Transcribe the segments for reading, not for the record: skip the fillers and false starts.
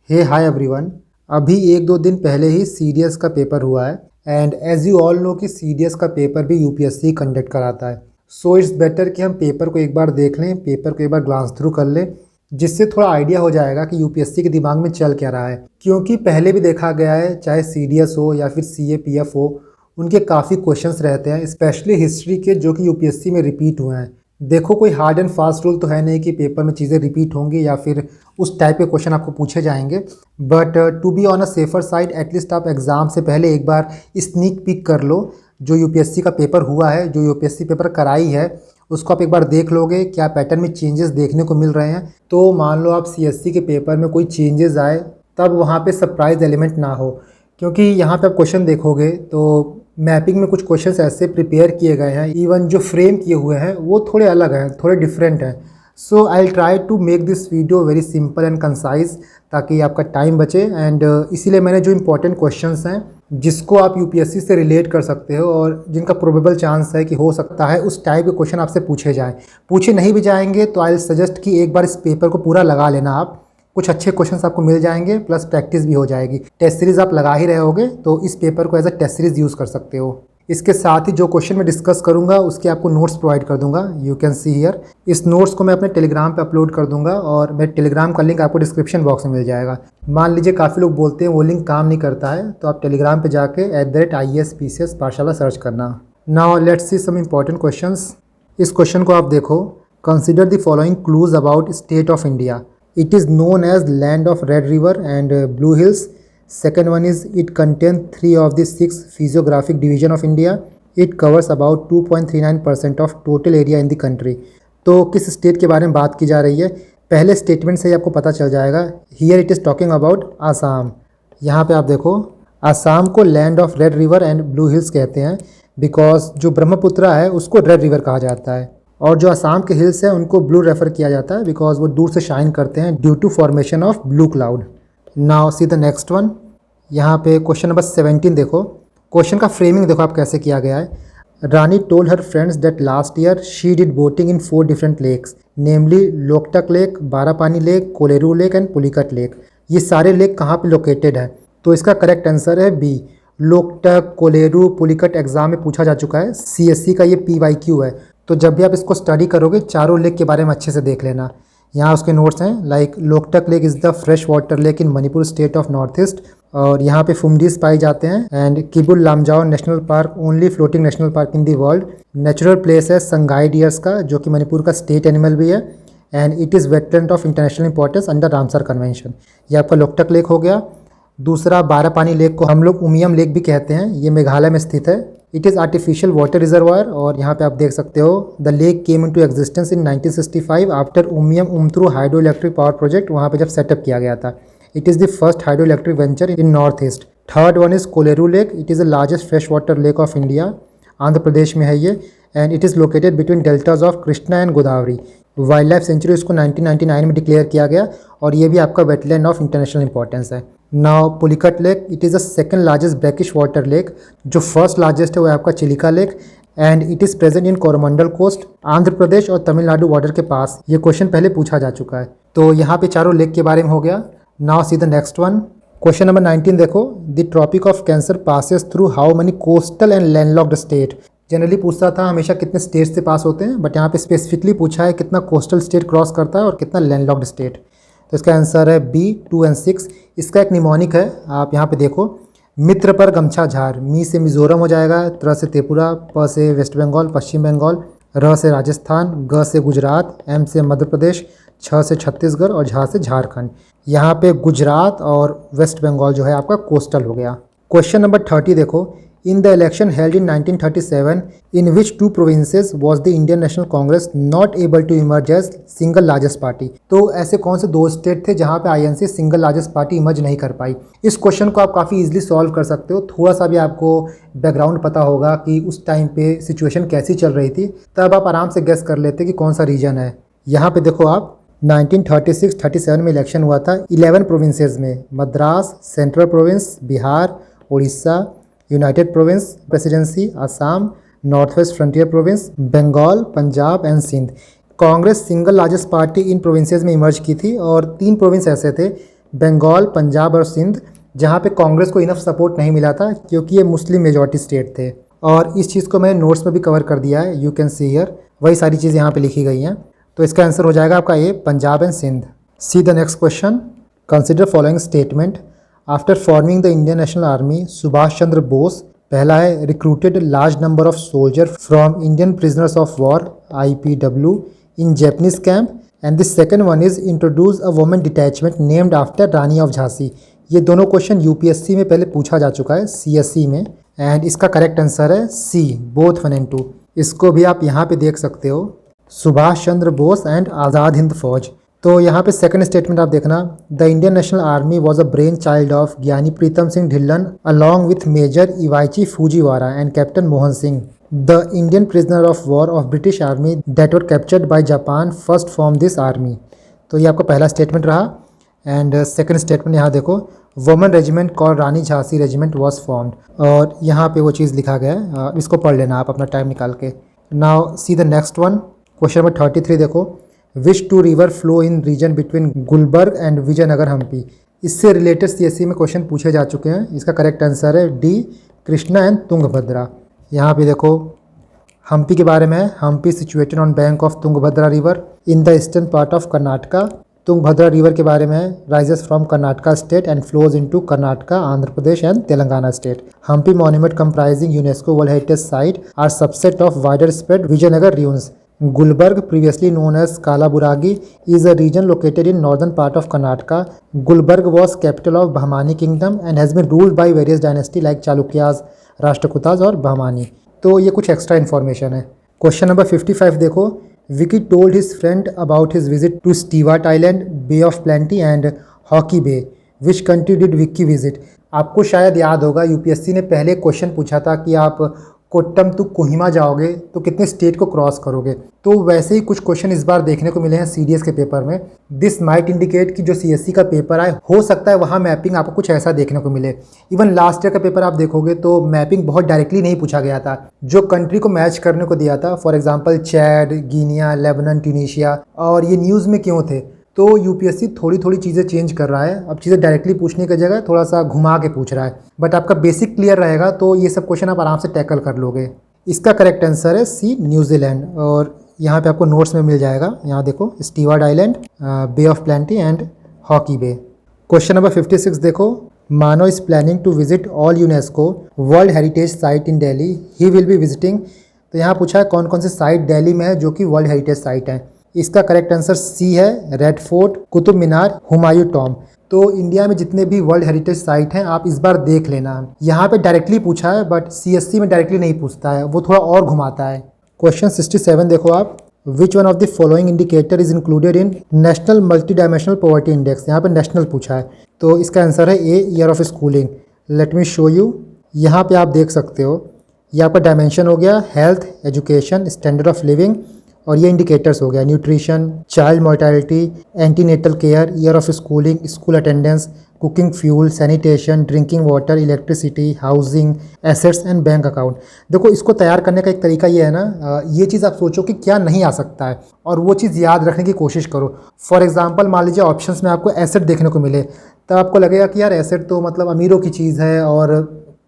हे hi everyone. अभी एक दो दिन पहले ही सीडीएस का पेपर हुआ है and as you all know कि सीडीएस का पेपर भी यूपीएससी कंडक्ट कराता है। सो इट्स बेटर कि हम पेपर को एक बार देख लें, पेपर को एक बार ग्लांस थ्रू कर लें, जिससे थोड़ा आइडिया हो जाएगा कि यूपीएससी के दिमाग में चल क्या रहा है। क्योंकि पहले भी देखा गया है, चाहे सीडीएस हो या फिर सीएपीएफ हो, उनके काफ़ी क्वेश्चंस रहते हैं, स्पेशली हिस्ट्री के, जो कि यूपीएससी में रिपीट हुए हैं। देखो, कोई हार्ड एंड फास्ट रूल तो है नहीं कि पेपर में चीज़ें रिपीट होंगी या फिर उस टाइप के क्वेश्चन आपको पूछे जाएंगे, but to be on a safer side at least आप एग्ज़ाम से पहले एक बार स्नीक पिक कर लो। जो यूपीएससी का पेपर हुआ है, जो यूपीएससी पेपर कराई है, उसको आप एक बार देख लोगे, क्या पैटर्न में चेंजेस देखने को मिल रहे हैं। तो मान लो आप सीएससी के पेपर में कोई चेंजेस आए, तब वहाँ पे सरप्राइज एलिमेंट ना हो, क्योंकि यहाँ पे आप क्वेश्चन देखोगे तो मैपिंग में कुछ क्वेश्चंस ऐसे प्रिपेयर किए गए हैं, इवन जो फ्रेम किए हुए हैं वो थोड़े अलग हैं, थोड़े डिफरेंट हैं। So I will try to make this video very simple and concise, ताकि आपका टाइम बचे। एंड इसीलिए मैंने जो इंपॉर्टेंट क्वेश्चंस हैं जिसको आप यूपीएससी से रिलेट कर सकते हो और जिनका प्रोबेबल चांस है कि हो सकता है उस टाइप के क्वेश्चन आपसे पूछे जाएँ। पूछे नहीं भी जाएंगे तो आई विल सजेस्ट कि एक बार इस पेपर को पूरा लगा लेना। आप कुछ अच्छे क्वेश्चंस आपको मिल जाएंगे, प्लस प्रैक्टिस भी हो जाएगी। टेस्ट सीरीज़ आप लगा ही रहे होगे तो इस पेपर को as a test series use कर सकते हो। इसके साथ ही जो क्वेश्चन मैं डिस्कस करूंगा उसके आपको नोट्स प्रोवाइड कर दूंगा, यू कैन सी हियर। इस नोट्स को मैं अपने टेलीग्राम पे अपलोड कर दूंगा और मेरे टेलीग्राम का लिंक आपको डिस्क्रिप्शन बॉक्स में मिल जाएगा। मान लीजिए काफ़ी लोग बोलते हैं वो लिंक काम नहीं करता है, तो आप टेलीग्राम पे जाके @IAS पाठशाला सर्च करना। Now let's see some important questions. इस क्वेश्चन को आप देखो। Consider the following clues about state of India. It is known as land of Red River and Blue Hills. Second one is it contains 3 of the 6 physiographic division of India. It covers about 2.39% of total area in the country. तो किस state के बारे में बात की जा रही है, पहले स्टेटमेंट से ही आपको पता चल जाएगा। Here it is talking about Assam. यहाँ पे आप देखो, आसाम को land of red river and blue hills कहते हैं बिकॉज जो ब्रह्मपुत्रा है उसको रेड रिवर कहा जाता है, और जो आसाम के हिल्स हैं उनको ब्लू रेफर किया जाता है बिकॉज वो दूर से शाइन करते हैं due to formation of blue cloud. Now see the next one. यहाँ पे क्वेश्चन नंबर 17 देखो। क्वेश्चन का फ्रेमिंग देखो आप कैसे किया गया है। Rani told her friends that last year she did boating in 4 different lakes, namely Loktak lake, Barapani lake, Kolleru lake and Pulicat lake. ये सारे लेक कहाँ पे लोकेटेड है? तो इसका करेक्ट आंसर है बी, लोकटक, कोलेरू, पुलिकट एग्जाम में पूछा जा चुका है। सीएससी का ये PYQ है, तो जब भी आप इसको स्टडी करोगे चारों लेक के बारे में अच्छे से देख लेना। यहाँ उसके नोट्स हैं, like Loktak lake is the fresh water lake in Manipur state of north east, और यहाँ पे फुमडीज पाए जाते हैं। And Keibul Lamjao national park, only floating national park in the world. Natural place है संगाई डियर्स का, जो कि मणिपुर का स्टेट एनिमल भी है। And it is wetland of international importance under Ramsar convention. ये आपका लोकटक लेक हो गया। दूसरा बारापानी लेक को हम लोग उमियम लेक भी कहते हैं, ये मेघालय में स्थित है। It is artificial water reservoir, और यहाँ पे आप देख सकते हो the lake came into existence in 1965 after Umiam Umtru hydro electric power project, वहाँ पे जब सेटअप किया गया था। It is the first hydro electric venture in north east. Third one is Kolleru lake. It is the largest fresh water lake of India, Andhra Pradesh में है ये। And it is located between deltas of Krishna and Godavari. Wild life sanctuary इसको 1999 में declare किया गया, और ये भी आपका वेटलैंड ऑफ इंटरनेशनल इंपॉर्टेंस है। Now Pulicat lake, it is the second largest brackish water lake. जो फर्स्ट लार्जेस्ट है वो है आपका Chilika lake, and it is present in Coromandel coast, Andhra Pradesh और तमिलनाडु बॉर्डर के पास। ये क्वेश्चन पहले पूछा जा चुका है, तो यहाँ पे चारों लेक के बारे में हो गया। Now see the next one. Question number 19 देखो। The tropic of cancer passes through how many coastal and landlocked state. Generally पूछता था हमेशा कितने स्टेट से पास होते हैं, बट यहाँ पे स्पेसिफिकली पूछा है कितना कोस्टल स्टेट क्रॉस करता है और कितना लैंडलॉक्ड स्टेट। तो इसका आंसर है बी, 2 और 6। इसका एक निमोनिक है, आप यहाँ पे देखो। मित्र पर गमछा झार, मी से मिजोरम हो जाएगा, त्र से त्रिपुरा, प से वेस्ट बंगाल पश्चिम बंगाल, र से राजस्थान, ग से गुजरात, एम से मध्य प्रदेश, छ से छत्तीसगढ़ और झा से झारखंड। यहाँ पे गुजरात और वेस्ट बंगाल जो है आपका कोस्टल हो गया। क्वेश्चन नंबर 30 देखो। In the election held in 1937, in which 2 provinces was the Indian National Congress not able to emerge as single largest party? तो ऐसे कौन से 2 स्टेट थे जहां पे INC single largest party emerge नहीं कर पाई? इस क्वेश्चन को आप काफ़ी इजीली सॉल्व कर सकते हो। थोड़ा सा भी आपको बैकग्राउंड पता होगा कि उस टाइम पे सिचुएशन कैसी चल रही थी, तब आप आराम से गेस कर लेते कि कौन सा रीजन है। यहाँ पे देखो आप, 1936-37 में इलेक्शन हुआ था 11 प्रोविंसेस में, Madras, central province, Bihar, Orissa, united province presidency, Assam, north west frontier province, Bengal, Punjab and Sindh. Congress single largest party in provinces में इमर्ज की थी, और 3 प्रोविंस ऐसे थे बंगाल, पंजाब और सिंध, जहाँ पे कांग्रेस को इनफ सपोर्ट नहीं मिला था क्योंकि ये मुस्लिम मेजॉरिटी स्टेट थे। और इस चीज़ को मैंने नोट्स में भी कवर कर दिया है, यू कैन सी हियर, वही सारी चीज़ यहाँ पे लिखी गई हैं। तो इसका आंसर हो जाएगा आपका A, Punjab and Sindh. See the next question, consider following statement. After forming the Indian National Army, Subhash Chandra Bose, पहला है, recruited large number of soldier from Indian prisoners of war IPW in Japanese camp, and the second one is introduce a women detachment named after Rani of Jhansi. ये दोनों question UPSC में पहले पूछा जा चुका है, CSE में, एंड इसका करेक्ट आंसर है सी, बोथ 1 and 2। इसको भी आप यहाँ पे देख सकते हो, सुभाष चंद्र बोस एंड आज़ाद हिंद फौज। तो यहाँ पे सेकंड स्टेटमेंट आप देखना, the Indian National Army was a brain child of Giani Pritam Singh Dhillon along with Major Iwaichi Fujiwara and Captain Mohan Singh. The Indian prisoner of war of British army that were captured by Japan first form this army. तो ये आपका पहला statement रहा। And second statement यहाँ देखो, women regiment called Rani Jhansi regiment was formed, और यहाँ पे वो चीज़ लिखा गया है, इसको पढ़ लेना आप अपना टाइम निकाल के। Now see the next one, question number 33 देखो, which two river flow in region between Gulbarga and Vijayanagar Hampi. इससे रिलेटेड CSE में क्वेश्चन पूछे जा चुके हैं। इसका करेक्ट आंसर है डी, कृष्णा एंड तुंगभद्रा। यहाँ पे देखो हम्पी के बारे में है, Hampi situated on bank of Tungabhadra river in the eastern part of Karnataka. Tungabhadra river के बारे में है, rises from Karnataka state and flows into Karnataka, Andhra Pradesh and Telangana state. Hampi monument comprising UNESCO world heritage site are subset of wider spread Vijayanagar ruins. Gulbarg, previously known as Kalaburagi, is a region located in northern part of Karnataka. Gulbarg was capital of Bahmani kingdom and has been ruled by various dynasties like Chalukyas, Rashtrakutas और Bahmani। तो ये कुछ extra information है। Question number 55 देखो, Vicky told his friend about his visit to Stewart Island, Bay of Plenty and Hawke's Bay. Which country did Vicky visit. आपको शायद याद होगा UPSC ने पहले क्वेश्चन पूछा था कि आप कोट्टम टू कोहिमा जाओगे तो कितने स्टेट को क्रॉस करोगे। तो वैसे ही कुछ क्वेश्चन इस बार देखने को मिले हैं CDS के पेपर में। दिस माइट इंडिकेट कि जो CSE का पेपर आए, हो सकता है वहाँ मैपिंग आपको कुछ ऐसा देखने को मिले। इवन लास्ट ईयर का पेपर आप देखोगे तो मैपिंग बहुत डायरेक्टली नहीं पूछा गया था, जो कंट्री को मैच करने को दिया था, for example Chad, Guinea, Lebanon, Tunisia. और ये न्यूज़ में क्यों थे, तो UPSC थोड़ी थोड़ी चीज़ें चेंज कर रहा है। अब चीज़ें डायरेक्टली पूछने की जगह थोड़ा सा घुमा के पूछ रहा है, बट आपका बेसिक क्लियर रहेगा तो ये सब क्वेश्चन आप आराम से टैकल कर लोगे। इसका करेक्ट आंसर है सी, न्यूजीलैंड, और यहाँ पे आपको नोट्स में मिल जाएगा। यहाँ देखो, Stewart Island, Bay of Plenty and Hawke's Bay. Question number 56 देखो, Mano is planning to visit all UNESCO world heritage site in Delhi, he will be visiting. तो यहाँ पूछा है कौन कौन से साइट दिल्ली में है जो कि वर्ल्ड हेरिटेज साइट है। इसका करेक्ट आंसर सी है, red fort, Qutub Minar, Humayun Tom. तो इंडिया में जितने भी वर्ल्ड हेरिटेज साइट हैं आप इस बार देख लेना। यहाँ पे डायरेक्टली पूछा है, बट CSE में डायरेक्टली नहीं पूछता है, वो थोड़ा और घुमाता है। क्वेश्चन 67 देखो आप, which one of the following indicator is included in national multi dimensional poverty index. यहाँ पे नेशनल पूछा है, तो इसका आंसर है A, year of schooling. Let me show you. यहाँ पे आप देख सकते हो, ये आपका डायमेंशन हो गया health, education, standard of living, और ये इंडिकेटर्स हो गया nutrition, child mortality, antenatal care, year of schooling, school attendance, cooking fuel, sanitation, drinking water, electricity, housing, assets and bank account. देखो, इसको तैयार करने का एक तरीका ये है ना, ये चीज़ आप सोचो कि क्या नहीं आ सकता है और वो चीज़ याद रखने की कोशिश करो। फॉर एग्जांपल मान लीजिए ऑप्शंस में आपको एसेट देखने को मिले, तब आपको लगेगा कि यार एसेट तो मतलब अमीरों की चीज़ है और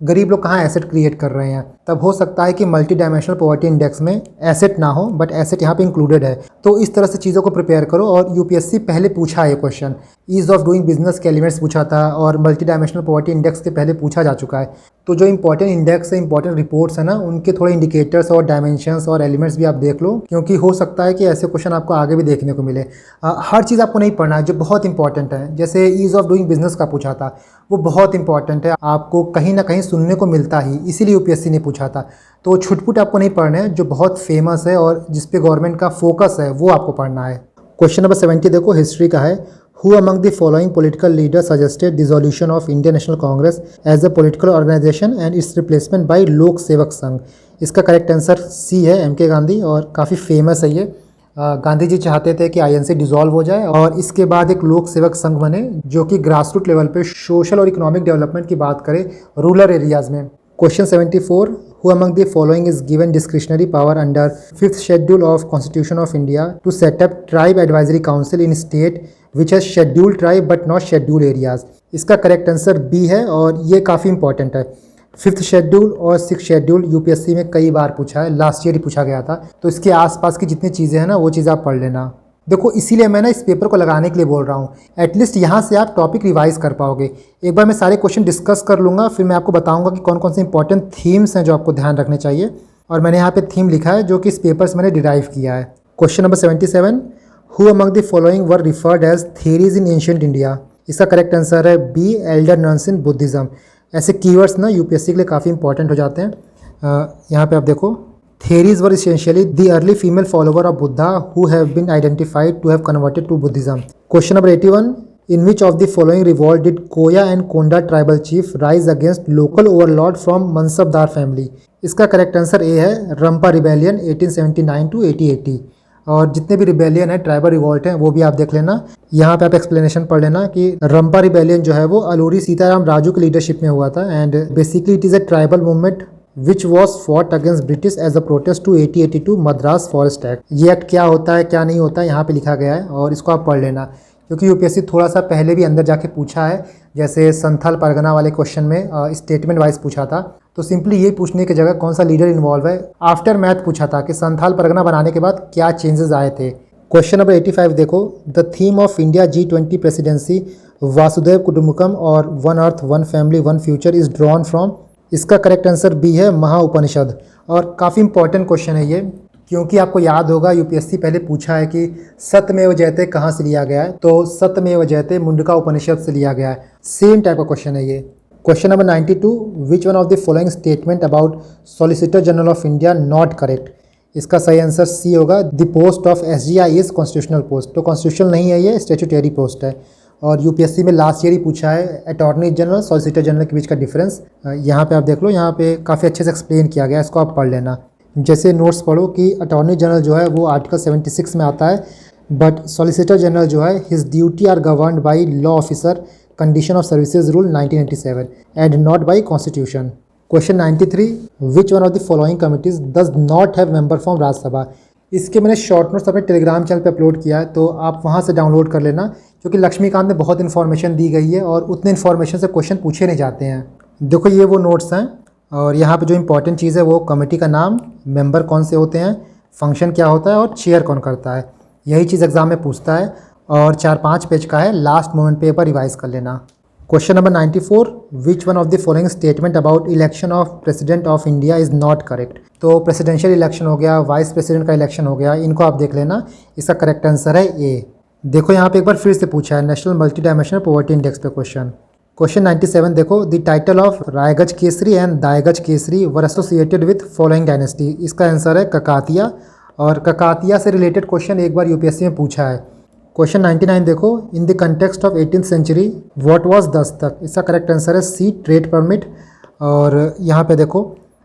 गरीब लोग कहाँ एसेट क्रिएट कर रहे हैं। तब हो सकता है कि मल्टी डायमेंशनल पॉवर्टी इंडेक्स में एसेट ना हो, बट एसेट यहाँ पे इंक्लूडेड है। तो इस तरह से चीज़ों को प्रिपेयर करो। और UPSC पहले पूछा है ये question, ease of doing business के एलिमेंट्स पूछा था, और मल्टी डायमेंशनल पॉवर्टी इंडेक्स के पहले पूछा जा चुका है। तो जो इंपॉर्टेंट इंडेक्स है, इंपॉर्टेंट रिपोर्ट्स है ना, उनके थोड़े इंडिकेटर्स और डायमेंशंस और एलिमेंट्स भी आप देख लो, क्योंकि हो सकता है कि ऐसे क्वेश्चन आपको आगे भी देखने को मिले। हर चीज़ आपको नहीं पढ़ना है, जो बहुत इंपॉर्टेंट है, जैसे ईज ऑफ डूइंग बिजनेस का पूछा था, वो बहुत इंपॉर्टेंट है, आपको कहीं ना कहीं सुनने को मिलता ही, इसीलिए UPSC ने पूछा था। तो छुटपुट आपको नहीं पढ़ना है, जो बहुत फेमस है और जिस पे गवर्नमेंट का फोकस है वो आपको पढ़ना है। क्वेश्चन नंबर 70 देखो, हिस्ट्री का है। Who among the following political leaders suggested dissolution of Indian National Congress as a political organization and its replacement by लोक सेवक संघ। इसका करेक्ट आंसर सी है, MK गांधी, और काफ़ी फेमस है ये। गांधी जी चाहते थे कि INC डिसॉल्व हो जाए और इसके बाद एक लोक सेवक संघ बने, जो कि ग्रास रूट लेवल पे सोशल और इकोनॉमिक डेवलपमेंट की बात करे रूरल एरियाज में। Question 74, who among the following is given discretionary power under 5th schedule of Constitution of India to set up tribe advisory council in state which has scheduled tribe but not scheduled areas. इसका correct answer B है और ये काफ़ी important है। 5th schedule और 6th schedule UPSC में कई बार पूछा है, लास्ट ईयर ही पूछा गया था, तो इसके आसपास की जितनी चीज़ें हैं ना वो चीज़ आप पढ़ लेना। देखो इसीलिए मैं ना इस पेपर को लगाने के लिए बोल रहा हूँ, एटलीस्ट यहाँ से आप टॉपिक रिवाइज कर पाओगे। एक बार मैं सारे क्वेश्चन डिस्कस कर लूँगा, फिर मैं आपको बताऊँगा कि कौन कौन से इंपॉर्टेंट थीम्स हैं जो आपको ध्यान रखने चाहिए। और मैंने यहाँ पे थीम लिखा है जो कि इस पेपर से मैंने डिराइव किया है। Question number 77, who among the following were referred as Theris in ancient India. इसका करेक्ट आंसर है B, elder nuns in Buddhism. ऐसे कीवर्ड्स ना यूपीएससी के लिए काफ़ी इंपॉर्टेंट हो जाते हैं। यहाँ पे आप देखो, theories were essentially the early female follower of Buddha who have been identified to have converted to Buddhism. Question number 81. In which of the following revolt did Koya and Konda tribal chief rise against local overlord from Mansabdar family? इसका correct answer A है, रंपा rebellion 1879 to 1880। और जितने भी rebellion है, tribal revolt हैं, वो भी आप देख लेना। यहाँ पे आप एक्सप्लेनेशन पढ़ लेना कि रंपा रिबेलियन जो है वो अलूरी सीताराम राजू की लीडरशिप में हुआ था and basically it is a tribal movement which was fought against British as a protest to 1882 Madras forest act. ये एक्ट क्या होता है क्या नहीं होता है यहाँ पे लिखा गया है और इसको आप पढ़ लेना, क्योंकि यूपीएससी थोड़ा सा पहले भी अंदर जाके पूछा है। जैसे संथाल परगना वाले क्वेश्चन में स्टेटमेंट वाइज पूछा था, तो सिंपली ये पूछने की जगह कौन सा लीडर इन्वॉल्व है, आफ्टर मैथ पूछा था कि संथाल परगना बनाने के बाद क्या चेंजेस आए थे। क्वेश्चन नंबर 85 देखो, the theme of India G20 presidency वासुदेव कुटुम्बकम और one earth one family one future is drawn from. इसका करेक्ट आंसर बी है, महाउपनिषद। और काफ़ी इंपॉर्टेंट क्वेश्चन है ये, क्योंकि आपको याद होगा यूपीएससी पहले पूछा है कि सत्यमेव जयते कहाँ से लिया गया है, तो सत्यमेव जयते मुंडका उपनिषद से लिया गया है। सेम टाइप का क्वेश्चन है ये। Question number 92, which one of the following statement about solicitor general of India not correct. इसका सही आंसर सी होगा, the post of SGI is constitutional post. तो कॉन्स्टिट्यूशनल नहीं है, ये स्टैट्यूटरी पोस्ट है। और यूपीएससी में लास्ट ईयर ही पूछा है अटॉर्नी जनरल सॉलिसिटर जनरल के बीच का डिफरेंस। यहाँ पे आप देख लो, यहाँ पे काफ़ी अच्छे से एक्सप्लेन किया गया है, इसको आप पढ़ लेना। जैसे नोट्स पढ़ो कि अटॉर्नी जनरल जो है वो आर्टिकल 76 में आता है, बट सॉलिसिटर जनरल जो है his duty are governed by law officer condition of services rule 1987 and not by constitution. Question 93, which one of the following committees does not have member from Rajya Sabha. इसके मैंने short notes अपने telegram channel पे upload किया है, तो आप वहाँ से डाउनलोड कर लेना, क्योंकि लक्ष्मीकांत में बहुत इन्फॉर्मेशन दी गई है और उतने इन्फॉर्मेशन से क्वेश्चन पूछे नहीं जाते हैं। देखो ये वो नोट्स हैं, और यहाँ पे जो इंपॉर्टेंट चीज़ है वो कमेटी का नाम, मेंबर कौन से होते हैं, फंक्शन क्या होता है और चेयर कौन करता है, यही चीज़ एग्जाम में पूछता है। और 4-5 पेज का है, लास्ट मोमेंट पे एक बार रिवाइज कर लेना। Question number 94, which one of the following statement about election of president of India is not correct. तो प्रेसिडेंशियल इलेक्शन हो गया, वाइस प्रेसिडेंट का इलेक्शन हो गया, इनको आप देख लेना। इसका करेक्ट आंसर है ए। देखो यहाँ पे एक बार फिर से पूछा है, national multi dimensional poverty index पे क्वेश्चन। क्वेश्चन 97 देखो, the title of Raigarh Kesari and Daigarh Kesari were associated with following dynasty. इसका आंसर है ककातिया, और ककातिया से रिलेटेड क्वेश्चन एक बार यूपीएससी में पूछा है। क्वेश्चन 99 देखो, in the context of 18th century what was Dastak. इसका करेक्ट आंसर है सी, ट्रेड परमिट। और यहाँ पे देखो,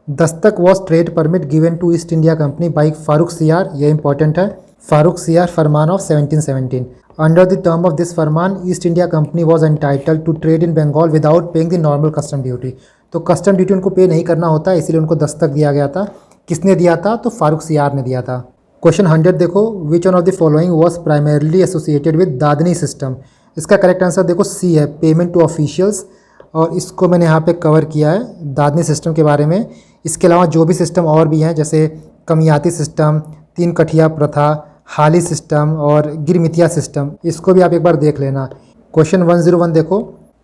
dastak was trade permit given to East India company by Farrukh Siyar, ये इंपॉर्टेंट है, Farrukh Siyar farman of 1717। Under the term of this farman East India company was entitled to trade in Bengal without paying the normal custom duty. तो custom duty उनको pay नहीं करना होता, इसीलिए उनको दस्तक दिया गया था। किसने दिया था, तो फारूक सियार ने दिया था। क्वेश्चन 100 देखो, which one of the following was primarily associated with dadani system. इसका करेक्ट आंसर देखो सी है, पेमेंट टू ऑफिशियल्स, और इसको मैंने यहाँ पे कवर किया है दादनी सिस्टम के बारे में। इसके अलावा जो भी सिस्टम और भी हैं, जैसे कमियाती सिस्टम, 3 कठिया प्रथा, हाली सिस्टम और गिरमितिया सिस्टम, इसको भी आप एक बार देख लेना। क्वेश्चन 101 देखो,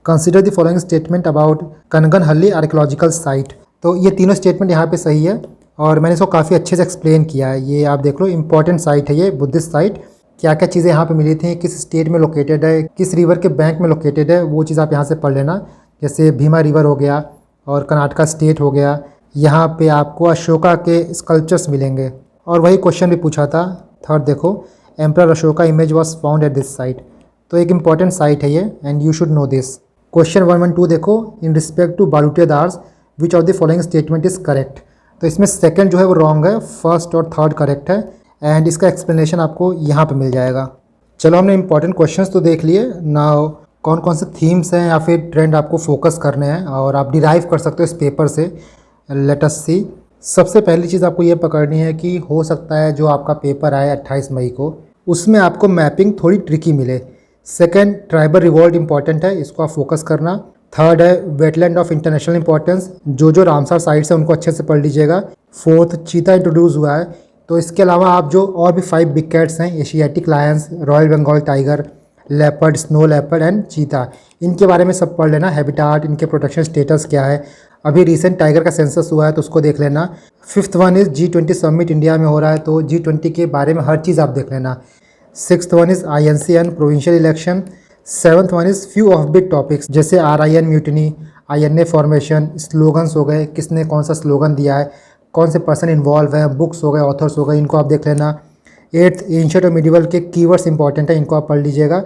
consider the following statement about Kanaganahalli archaeological site. तो ये तीनों स्टेटमेंट यहाँ पे सही है, और मैंने इसको काफ़ी अच्छे से एक्सप्लेन किया है। ये आप देख लो, इंपॉर्टेंट साइट है ये, बुद्धिस्ट साइट। क्या क्या चीज़ें यहाँ पे मिली थी, किस स्टेट में लोकेटेड है, किस रिवर के बैंक में लोकेटेड है, वो चीज़ आप यहाँ से पढ़ लेना। जैसे भीमा रिवर हो गया और कर्नाटका स्टेट हो गया। यहाँ पे आपको अशोका के स्कल्पचर्स मिलेंगे। और वही क्वेश्चन भी पूछा था, थर्ड देखो, emperor Ashoka image was found at this site. तो एक इंपॉर्टेंट साइट है ये, and you should know this. Question 112 देखो, in respect to balutedars which of the following statement is correct. तो इसमें सेकंड जो है वो रॉन्ग है, फर्स्ट और थर्ड करेक्ट है, एंड इसका एक्सप्लेनेशन आपको यहाँ पे मिल जाएगा। चलो हमने इंपॉर्टेंट क्वेश्चंस तो देख लिए। नाउ कौन कौन से थीम्स हैं या फिर ट्रेंड आपको फोकस करने हैं और आप डिराइव कर सकते हो इस पेपर से, लेट अस सी। सबसे पहली चीज़ आपको ये पकड़नी है कि हो सकता है जो आपका पेपर आए 28 मई को, उसमें आपको मैपिंग थोड़ी ट्रिकी मिले। सेकेंड, ट्राइबल रिवॉल्ट इंपॉर्टेंट है, इसको आप फोकस करना। थर्ड है वेटलैंड ऑफ इंटरनेशनल इंपॉर्टेंस, जो रामसर साइट्स है उनको अच्छे से पढ़ लीजिएगा। फोर्थ, चीता इंट्रोड्यूस हुआ है। तो इसके अलावा आप जो और भी 5 बिग कैट्स हैं, Asiatic lions, royal Bengal tiger, leopard, snow leopard and cheetah, इनके बारे में सब पढ़ लेना। हैबिटाट, इनके प्रोटेक्शन स्टेटस क्या है, अभी रिसेंट टाइगर का सेंसस हुआ है तो उसको देख लेना। Fifth one is G20 summit India में हो रहा है, तो G20 के बारे में हर चीज़ आप देख लेना। Sixth one is INCN provincial election. Seventh one is few of big topics, जैसे RIN mutiny, INA formation, slogans हो गए, किसने कौन सा स्लोगन दिया है, कौन से पर्सन इन्वॉल्व हैं, बुक्स हो गए, ऑथर्स हो गए, इनको आप देख लेना। एट्थ, एंशिएंट और मिडिवल के कीवर्ड्स इंपॉर्टेंट है, इनको आप पढ़ लीजिएगा।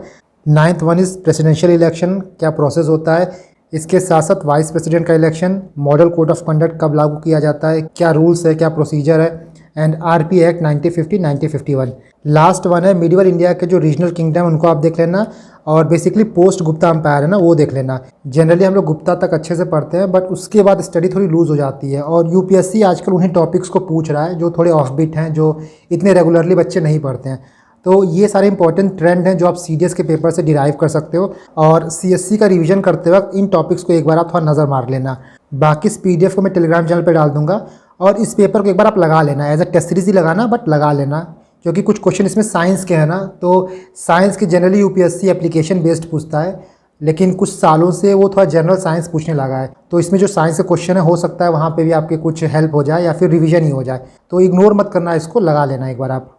Ninth one is presidential election, क्या प्रोसेस होता है। इसके साथ साथ वाइस प्रेसिडेंट का election, model code of conduct कब लागू किया जाता है, क्या रूल्स है, क्या प्रोसीजर है, and RP act 1950 1951। Last one है मिडिवल इंडिया के जो रीजनल किंगडम उनको आप देख लेना, और बेसिकली पोस्ट गुप्ता अंपायर है ना, वो देख लेना। जनरली हम लोग गुप्ता तक अच्छे से पढ़ते हैं, बट उसके बाद स्टडी थोड़ी लूज़ हो जाती है, और UPSC आजकल उन्हीं टॉपिक्स को पूछ रहा है जो थोड़े ऑफ बीट हैं, जो इतने रेगुलरली बच्चे नहीं पढ़ते हैं। तो ये सारे इंपॉर्टेंट ट्रेंड हैं जो आप CDS के पेपर से डिराइव कर सकते हो, और CSC का रिवीजन करते वक्त इन टॉपिक्स को एक बार आप थोड़ा नज़र मार लेना। बाकी इस PDF को मैं टेलीग्राम चैनल पर डाल दूंगा, और इस पेपर को एक बार आप लगा लेना, एज अ टेस्ट सीरीज ही लगाना, बट लगा लेना, क्योंकि कुछ क्वेश्चन इसमें साइंस के हैं ना, तो साइंस के जनरली UPSC एप्लीकेशन बेस्ड पूछता है, लेकिन कुछ सालों से वो थोड़ा जनरल साइंस पूछने लगा है, तो इसमें जो साइंस के क्वेश्चन है हो सकता है वहाँ पे भी आपके कुछ हेल्प हो जाए या फिर रिवीजन ही हो जाए, तो इग्नोर मत करना, इसको लगा लेना एक बार आप।